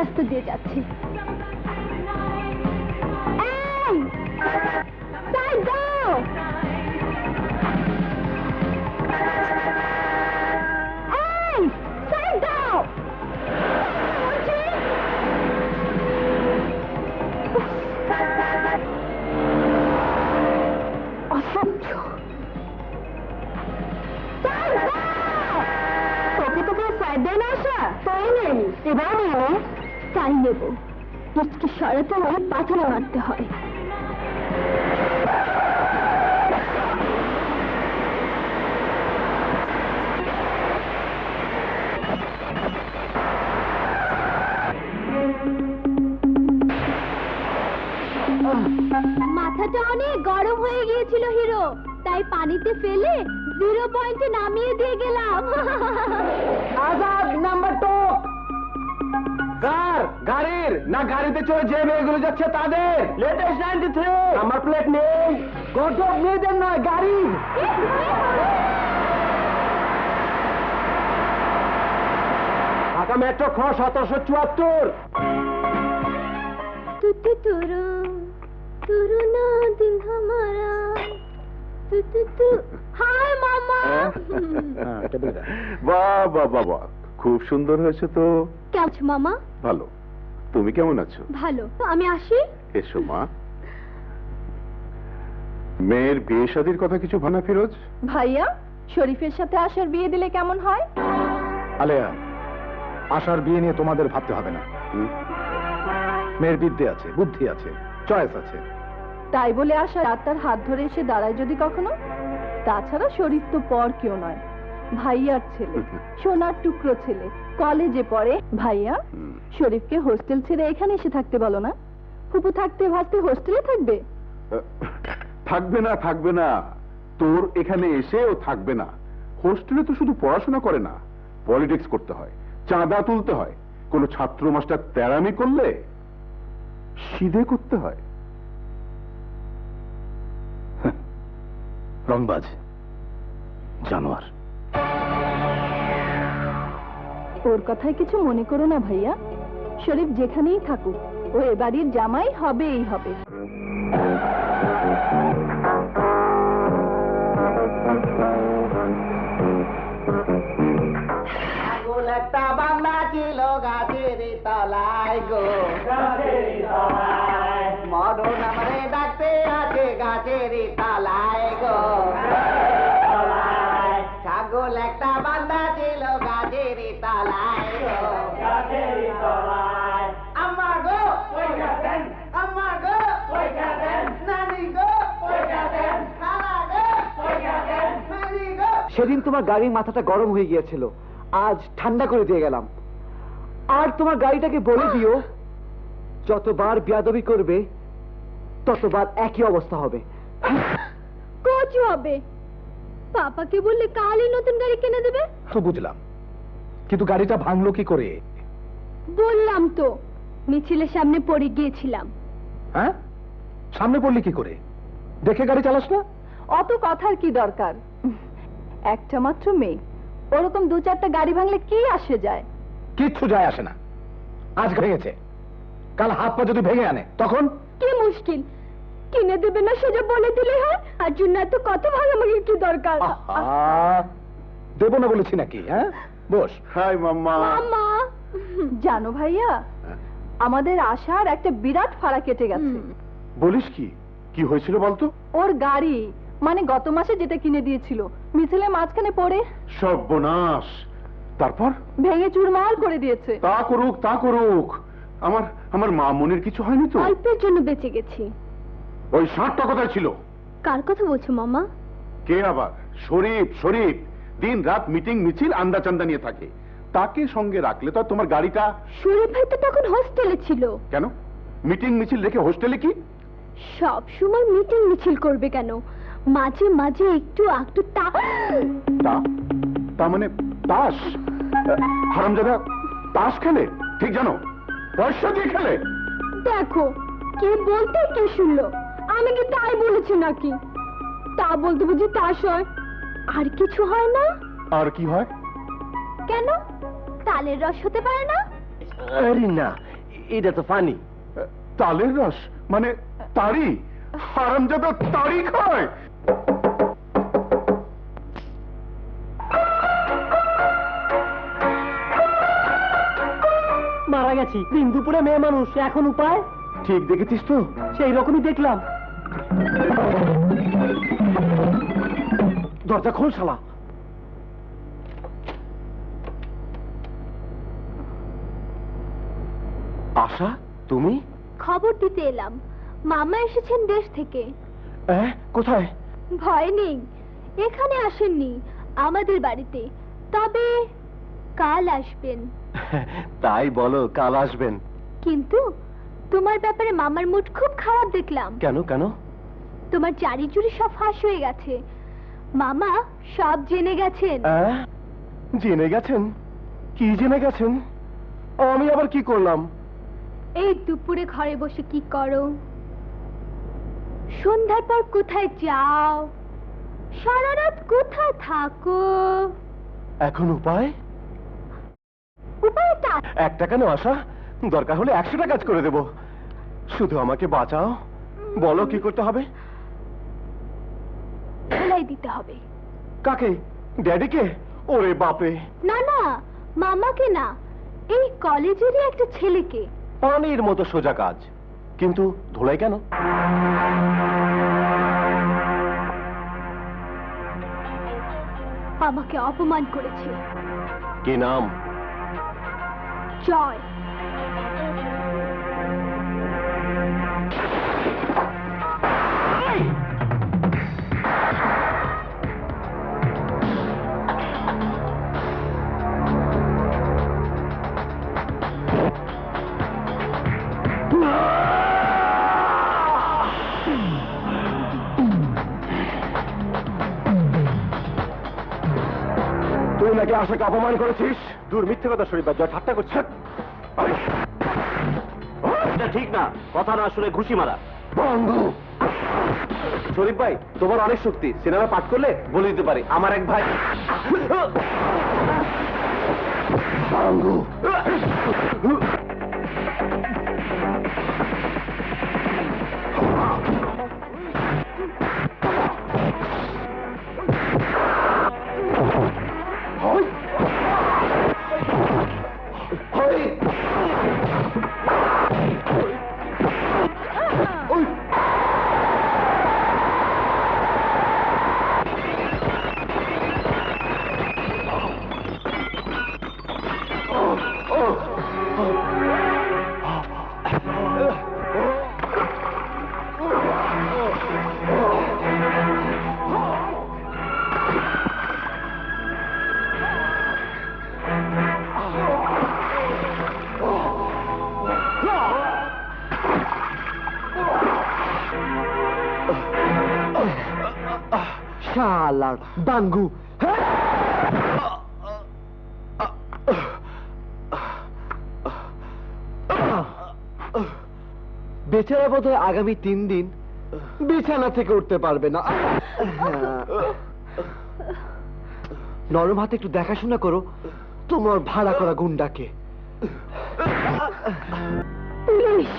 রাস্তা দিয়ে যাচ্ছি। এই সাইড দাও। এই সাইড দাও। অসহ্য। তোকে সাইড দেয় না আসা? তাই নেই, এবার নেই। তাই নেব। মুচকে সরাতে হলে পাথরে মারতে হয়। মাথাটা অনেক গরম হয়ে গিয়েছিল হিরো, তাই পানিতে ফেলে 0 পয়েন্টে নামিয়ে দিয়ে গেলাম। আজাদ নাম্বার 2। গাড়ির না গাড়িতে চড়ে যে মেয়েগুলো যাচ্ছে তাদের? লেটেস্ট 93। আমার প্লেট নেই। গর্দব মেয়েদের নয়, গাড়ির। ঢাকা মেট্রো খ 1774। तुरु ना दिल हमारा तू हाय मामा। বাহ বাহ বাহ বাহ, খুব সুন্দর হয়েছে তো। কেমন আছো মামা? ভালো, তুমি কেমন আছো? ভালো। আমি আসি? এসো মা। মেয়ের বিয়ে শাদীর কথা কিছু ভানা ফিরোজ? ভাইয়া, শরীফের সাথে আশার বিয়ে দিলে কেমন হয়? আলেয়া, আশার বিয়ে নিয়ে তোমাদের ভাবতে হবে না। মেয়ের বিদ্যে আছে, বুদ্ধি আছে, চয়েস আছে। তাই বলে আশা আত্মার হাত ধরে এসে দাঁড়ায় যদি কখনো? তাছাড়া শরীফ তো পর কেউ নয়, ভাইয়ার ছেলে, সোনার টুকরো ছেলে, কলেজে পড়ে। ভাইয়া, শরীফকে হোস্টেল ছেড়ে এখানে এসে থাকতে বলো না। ফুপু থাকতে ভাসতে হোস্টেলে থাকবে? থাকবে না, তোর এখানে এসেও থাকবে না। হোস্টেলে তো শুধু পড়াশোনা করে না, পলিটিক্স করতে হয়, চাঁদা তুলতে হয়, কোনো ছাত্র মাস্টার তেরামি করলে সিধে করতে হয়। রংবাজ জানোয়ার। ওর কথায় কিছু মনে করো না ভাইয়া, শরীফ যেখানেই থাকুক ও এ বাড়ির জামাই হবেই হবে। একটা বাংলা ছিল গাছের তলায় গো, মরণ আমারে ডাকতে আছে গাছের তলায় গো। ছাগল একটা বাংলা ছিল গাছের তলায় গো, আম্মা গো আম্মা গো নানি গো খালা গো নানি গো। সেদিন তোমার গাড়ির মাথাটা গরম হয়ে গিয়েছিল, আজ ঠান্ডা করে দিয়ে গেলাম। আর তোমার গাড়িটাকে বলে দিও, যতবার বেয়াদবি করবে ততবার একই অবস্থা হবে। কচু হবে। পাপাকে বললে কালই নতুন গাড়ি কিনে দেবে। তো বুঝলাম, কিন্তু গাড়িটা ভাঙলো কি করে? বললাম তো, মিছিলের সামনে পড়ে গিয়েছিলাম। হ্যাঁ, সামনে পড়লি কি করে? দেখে গাড়ি চালাস না? অত কথার কি দরকার? একটা মাত্র মেয়ে, ওরকম 2-4টা গাড়ি ভাঙলে কি আসে যায়? কিচ্ছু যায় আসে না। আজ ভেঙেছে, কাল হাত পা যদি ভেঙে আনে তখন? কি মুশকিল, কিনে দেবে না সোজা বলে দিলে হয়। আর জন্য এত কথা ভাগাভাগির কি দরকার? দেবো না বলেছি নাকি? হ্যাঁ, বস। হাই মাম্মা। মামা, জানো ভাইয়া, আমাদের আশার একটা বিরাট ফাড়া কেটে গেছে। বলিস কি? কি হয়েছিল বলতো? ওর গাড়ি, মানে গত মাসে যেটা কিনে দিয়েছিল, মিছিলের মাঝখানে পড়ে সর্বনাশ। তারপর? ভেঙে চুরমার করে দিয়েছে। তা করুক। আমার মা মনের কিছু হয়নি তো? অল্পের জন্য বেঁচে গেছি। ওই ষাঁড়টা কোথায় ছিল? কার কথা বলছো মামা? কে আবার? শরীফ দিন রাত মিটিং মিছিল আন্দা চান্দা নিয়ে থাকে, তাকে সঙ্গে রাখলে তো তোমার গাড়িটা। শরীফ ভাই তো তখন হোস্টেলে ছিল। কেন মিটিং মিছিল রেখে হোস্টেলে কি? সব সময় মিটিং মিছিল করবে কেন? মাঝে মাঝে একটু একটু তা মানে তাস? হারামজাদা তাস খেলে, ঠিক জানো? পয়সা দিয়ে খেলে। দেখো কি বলতে কি শুনলো, আমি কি তাই বলেছি নাকি? তা বলতে বুঝি তাস হয়? আর কিছু হয় না? আর কি হয়? কেন, তালের রস হতে পারে না? আরে না, এটা তো ফানি। তালের রস মানে তারি? হারামজাদা তারি খায়? মারা গেছি, দিন দুপুরে মেয়ে মানুষ, এখন উপায়? ঠিক দেখেছিস তো? সেই রকমই দেখলাম। দরজা খোল শালা। আশা, তুমি? খবর দিতে এলাম, মামা এসেছেন দেশ থেকে। কোথায়? ভয় নেই, এখানে আসেননি, আমাদের বাড়িতে। তবে কাল আসবেন। তাই বলো, কাল আসবেন? কিন্তু তোমার ব্যাপারে মামার মুড খুব খারাপ দেখলাম। কেন কেন? তোমার চারি চুরি সব ফাঁস হয়ে গেছে, মামা সব জেনে গেছেন। জেনে গেছেন? কি জেনে গেছেন? আমি আবার কি করলাম? এই দুপুরে ঘরে বসে কি করো, সন্ধ্যার পর কোথায় যাও, সারা রাত কোথায় থাকো? এখন উপায়? উপায়টা একটা কেন আশা, দরকার হলে 100টা কাজ করে দেব। শুধু আমাকে বাঁচাও, বলো কি করতে হবে? ধোলাই দিতে হবে। কাকে? ড্যাডিকে? ওরে বাপরে! না না, মামাকে না, এই কলেজেরই একটা ছেলেকে। পানির মতো সোজা কাজ, কিন্তু ধোলাই কেন? আমাকে অপমান করেছে। কি নাম? জয়। তুই নাকি আশাকে অপমান করেছিস? দূর, মিথ্যে কথা শরীফ ভাই, ঠাট্টা করছে। এটা ঠিক না, কথা না শুনে ঘুষি মারা। বন্ধু শরীফ ভাই, তোমার অনেক শক্তি, সিনেমা পাঠ করলে বলে দিতে পারি। আমার এক ভাই। বন্ধু শালার বাঙ্গু। বেচারা বোধহয় আগামী 3 দিন বিছানা থেকে উঠতে পারবে না। নরম হাতে একটু দেখাশোনা করো তোমার ভাড়া করা গুন্ডাকে। পুলিশ!